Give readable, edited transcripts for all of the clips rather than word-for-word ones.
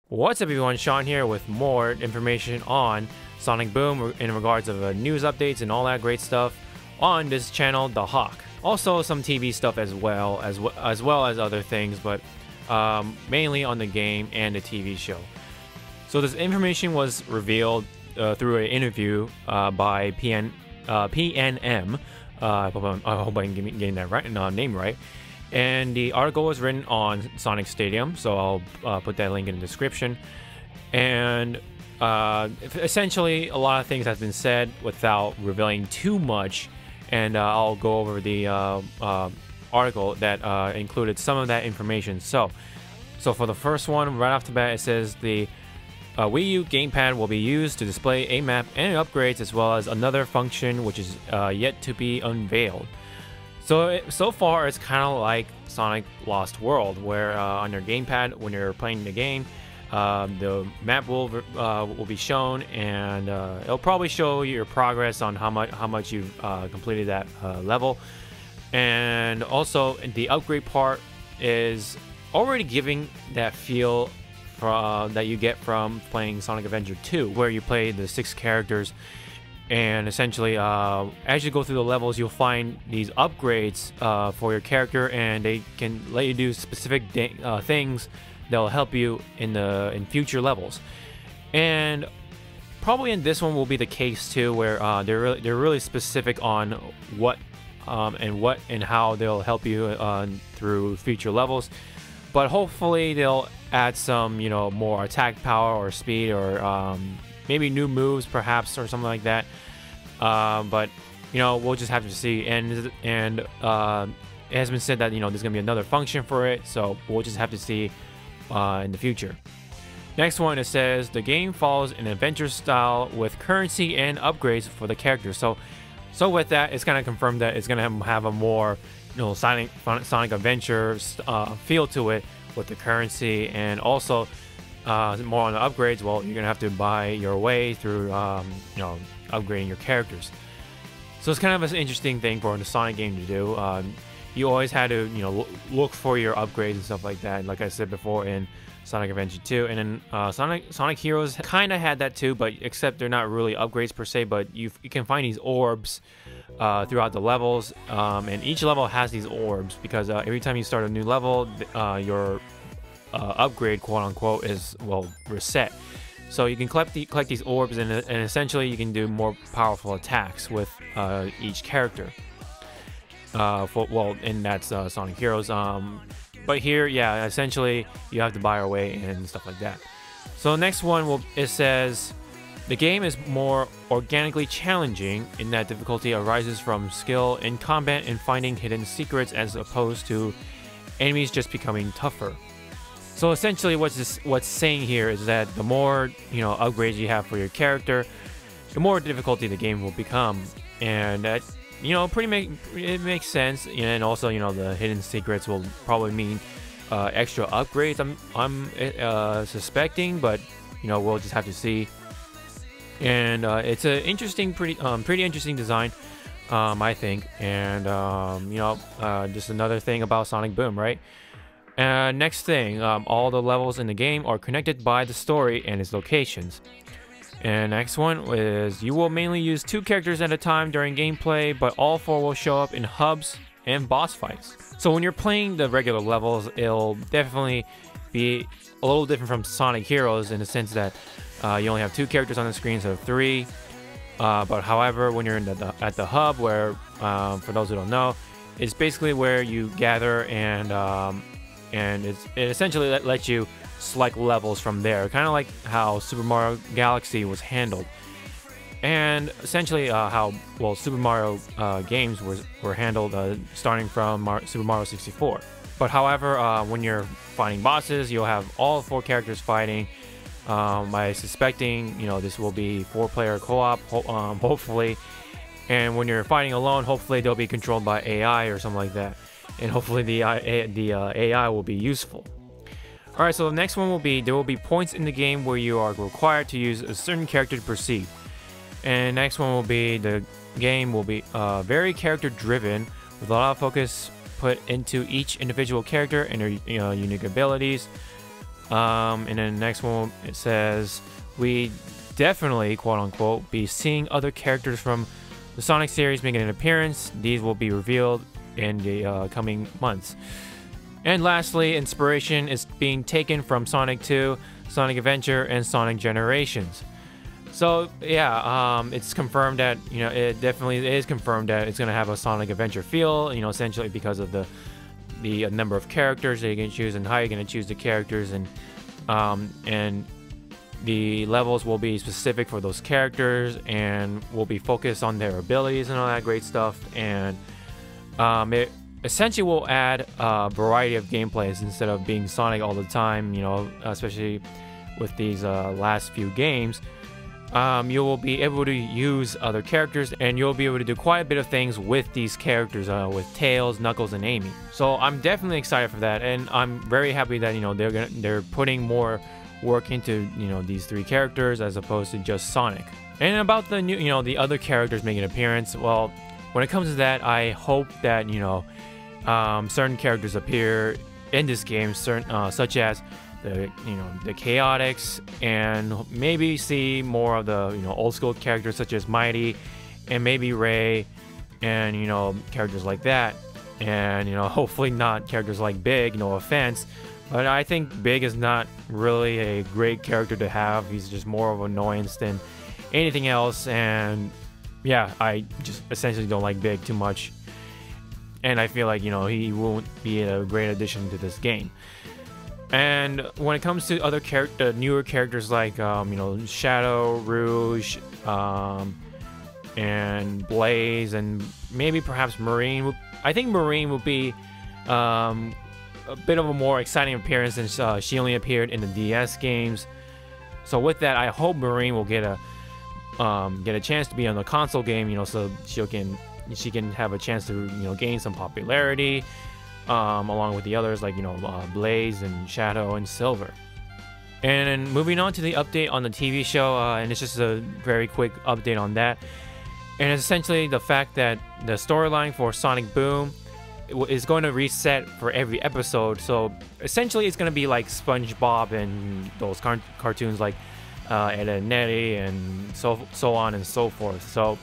What's up everyone, Sean here with more information on Sonic Boom in regards of news updates and all that great stuff on this channel, The Hawk. Also some TV stuff as well as other things, but mainly on the game and the TV show. So this information was revealed through an interview by PNM. I hope I'm getting that right, name right. And the article was written on Sonic Stadium, so I'll put that link in the description. And essentially, a lot of things have been said without revealing too much. And I'll go over the article that included some of that information. So for the first one, right off the bat, it says the Wii U gamepad will be used to display a map and upgrades, as well as another function which is yet to be unveiled. So far, it's kind of like Sonic Lost World, where on your gamepad, when you're playing the game, the map will be shown, and it'll probably show your progress on how much you've completed that level. And also, the upgrade part is already giving that feel that you get from playing Sonic Adventure 2, where you play the 6 characters. And essentially, as you go through the levels, you'll find these upgrades for your character, and they can let you do specific things that'll help you in future levels. And probably in this one will be the case too, where they're really specific on what and how they'll help you through future levels. But hopefully they'll add some more attack power or speed, or maybe new moves perhaps, or something like that. But we'll just have to see. And it has been said that there's gonna be another function for it, so we'll just have to see in the future. Next one, it says the game follows an adventure style with currency and upgrades for the characters. So with that, it's kind of confirmed that it's gonna have a more Sonic Adventure feel to it, with the currency, and also more on the upgrades. Well, you're gonna have to buy your way through upgrading your characters. So it's kind of an interesting thing for the Sonic game to do. You always had to look for your upgrades and stuff like that, like I said before in Sonic Adventure 2. And then Sonic Heroes kind of had that too, but except they're not really upgrades per se, but you can find these orbs throughout the levels, and each level has these orbs, because every time you start a new level, your upgrade, quote unquote, is reset. So you can collect these orbs, and essentially you can do more powerful attacks with each character. And that's Sonic Heroes. But here, yeah, essentially you have to buy your way and stuff like that. So the next one it says the game is more organically challenging in that difficulty arises from skill in combat and finding hidden secrets, as opposed to enemies just becoming tougher. So essentially, what's saying here is that the more upgrades you have for your character, the more difficulty the game will become, and that it makes sense. And also the hidden secrets will probably mean extra upgrades. I'm suspecting, but we'll just have to see. And it's an interesting, pretty interesting design, I think. And just another thing about Sonic Boom, right? Next thing, all the levels in the game are connected by the story and its locations. And next one is you will mainly use 2 characters at a time during gameplay, but all 4 will show up in hubs and boss fights. So when you're playing the regular levels, it'll definitely be a little different from Sonic Heroes, in the sense that you only have 2 characters on the screen instead of 3. But however, when you're at the hub, where for those who don't know, it's basically where you gather, and it essentially lets you select levels from there, kind of like how Super Mario Galaxy was handled, and essentially how Super Mario games were handled starting from Super Mario 64. But however, when you're fighting bosses, you'll have all 4 characters fighting. I'm suspecting this will be 4-player co-op, hopefully. And when you're fighting alone, hopefully they'll be controlled by AI or something like that. And hopefully the AI will be useful. Alright, so the next one will be, there will be points in the game where you are required to use a certain character to proceed. And next one will be, the game will be very character driven, with a lot of focus put into each individual character and their unique abilities. And then the next one, it says, we definitely, quote unquote, be seeing other characters from the Sonic series making an appearance. These will be revealed in the coming months. And lastly, inspiration is being taken from Sonic 2, Sonic Adventure, and Sonic Generations. So yeah, it's confirmed that, you know, it definitely is confirmed that it's going to have a Sonic Adventure feel, you know, essentially because of the number of characters that you can choose and how you're going to choose the characters, and the levels will be specific for those characters and will be focused on their abilities and all that great stuff. And it essentially will add a variety of gameplays instead of being Sonic all the time, you know, especially with these last few games. You will be able to use other characters, and you'll be able to do quite a bit of things with these characters, with Tails, Knuckles, and Amy. So I'm definitely excited for that, and I'm very happy that, you know, they're putting more work into, you know, these 3 characters as opposed to just Sonic. And about the new, you know, the other characters making an appearance, well, when it comes to that, I hope that, you know, certain characters appear in this game, such as the Chaotix, and maybe see more of the, you know, old school characters such as Mighty and maybe Ray, and, you know, characters like that. And, you know, hopefully not characters like Big, no offense, but I think Big is not really a great character to have. He's just more of an annoyance than anything else, and yeah, I just essentially don't like Big too much, and I feel like, you know, he won't be a great addition to this game. And when it comes to other newer characters like, you know, Shadow, Rouge, and Blaze, and maybe perhaps Marine. I think Marine will be a bit of a more exciting appearance since she only appeared in the DS games. So with that, I hope Marine will get a chance to be on the console game, you know, so she can have a chance to, you know, gain some popularity, along with the others like, you know, Blaze and Shadow and Silver. And then moving on to the update on the TV show, and it's just a very quick update on that. And it's essentially the fact that the storyline for Sonic Boom is going to reset for every episode. So essentially it's going to be like SpongeBob and those cartoons like Ed and Nettie and so on and so forth. So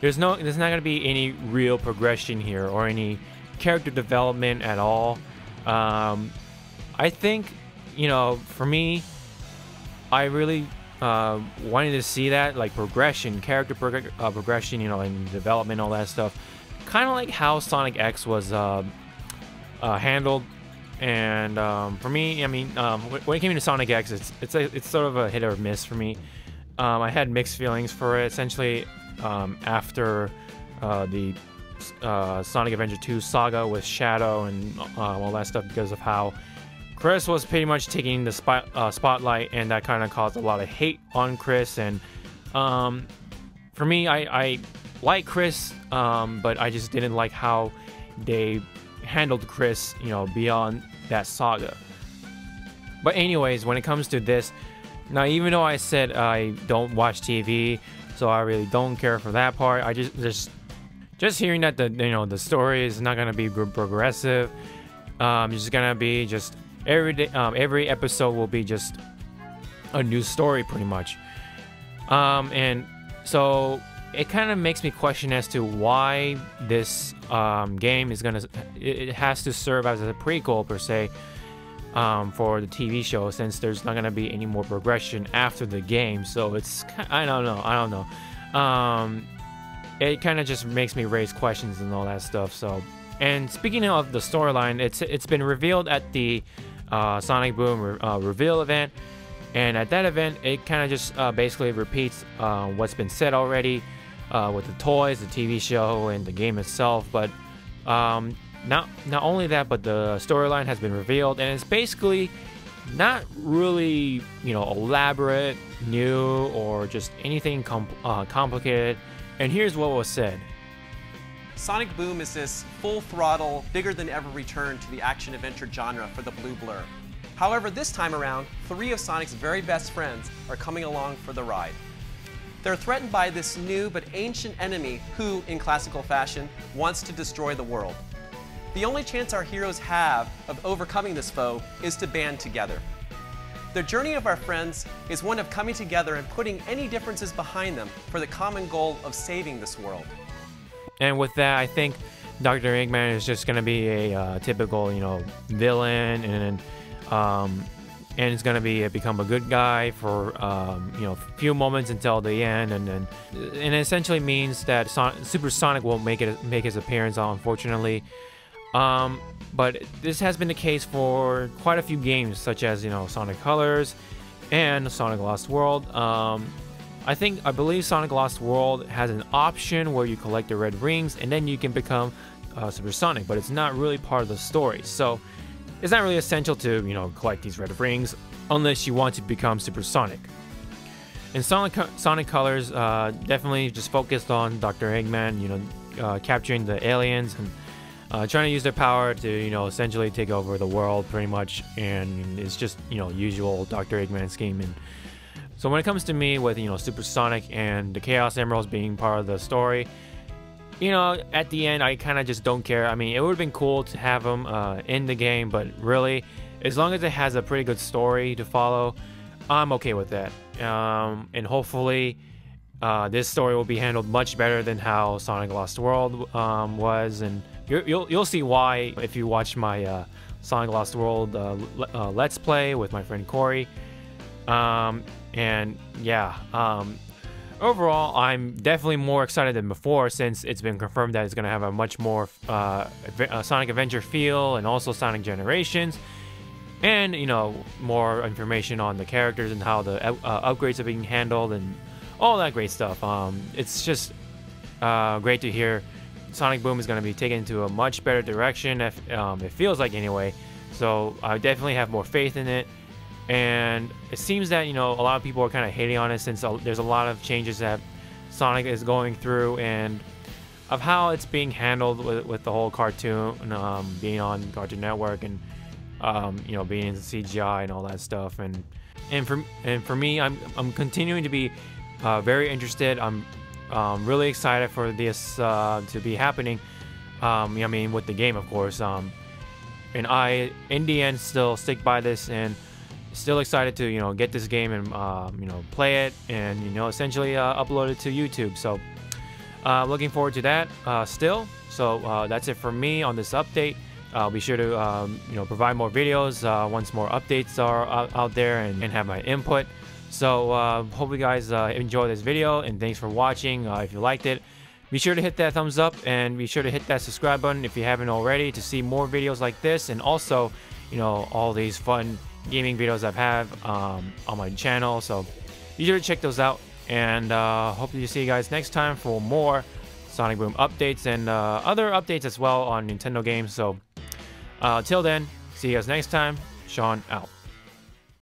there's not going to be any real progression here or any character development at all. I think, you know, for me, I really wanted to see that, like, character progression, you know, and development, all that stuff. Kind of like how Sonic X was handled. And for me, I mean, when it came to Sonic X, it's sort of a hit or miss for me. I had mixed feelings for it. Essentially, after the Sonic Adventure 2 saga with Shadow and all that stuff, because of how Chris was pretty much taking the spotlight, and that kind of caused a lot of hate on Chris. And for me, I like Chris, but I just didn't like how they handled Chris, you know, beyond that saga. But anyways, when it comes to this, now, even though I said I don't watch TV, so I really don't care for that part, I just hearing that the story is not gonna be progressive. It's just gonna be just every day, every episode will be just a new story pretty much. And so it kind of makes me question as to why this game is it has to serve as a prequel per se, for the TV show, since there's not gonna be any more progression after the game. So it's, I don't know. It kind of just makes me raise questions and all that stuff. So, and speaking of the storyline, it's been revealed at the Sonic Boom reveal event, and at that event, it kind of just basically repeats what's been said already with the toys, the TV show, and the game itself. But not only that, but the storyline has been revealed, and it's basically not really, you know, elaborate, new, or just anything complicated. And here's what was said. Sonic Boom is this full-throttle, bigger-than-ever return to the action-adventure genre for the Blue Blur. However, this time around, 3 of Sonic's very best friends are coming along for the ride. They're threatened by this new but ancient enemy who, in classical fashion, wants to destroy the world. The only chance our heroes have of overcoming this foe is to band together. The journey of our friends is one of coming together and putting any differences behind them for the common goal of saving this world. And with that, I think Dr. Eggman is just gonna be a typical, villain, and it's gonna become a good guy for a few moments until the end, and it essentially means that Super Sonic won't make his appearance, unfortunately. But this has been the case for quite a few games, such as Sonic Colors and Sonic Lost World. I believe Sonic Lost World has an option where you collect the red rings and then you can become Super Sonic, but it's not really part of the story. So it's not really essential to collect these red rings unless you want to become Super Sonic. In Sonic Colors, definitely just focused on Dr. Eggman, capturing the aliens and trying to use their power to essentially take over the world pretty much, and it's just usual Dr. Eggman scheme. And so when it comes to me with Super Sonic and the Chaos Emeralds being part of the story, at the end I kind of just don't care. I mean, it would have been cool to have them in the game, but really, as long as it has a pretty good story to follow, I'm okay with that. And hopefully this story will be handled much better than how Sonic Lost World was, and you'll see why if you watch my Sonic Lost World Let's Play with my friend Corey. And yeah, overall, I'm definitely more excited than before, since it's been confirmed that it's going to have a much more Sonic Adventure feel, and also Sonic Generations, and more information on the characters and how the upgrades are being handled and all that great stuff. It's just great to hear Sonic Boom is going to be taken into a much better direction, it feels like anyway. So I definitely have more faith in it. And it seems that a lot of people are kind of hating on it, since there's a lot of changes that Sonic is going through, and of how it's being handled with the whole cartoon, being on Cartoon Network, and being in CGI and all that stuff. And for me, I'm continuing to be very interested. I'm really excited for this to be happening. I mean, with the game, of course. And I, in the end, still stick by this, and still excited to get this game and play it, and essentially upload it to YouTube. So looking forward to that still. So that's it for me on this update. I'll be sure to provide more videos once more updates are out there, and have my input. So hope you guys enjoy this video, and thanks for watching. If you liked it, be sure to hit that thumbs up, and be sure to hit that subscribe button if you haven't already, to see more videos like this, and also all these fun gaming videos I've on my channel. So be sure to check those out, and hope to see you guys next time for more Sonic Boom updates and other updates as well on Nintendo games. So till then, see you guys next time. Sean out.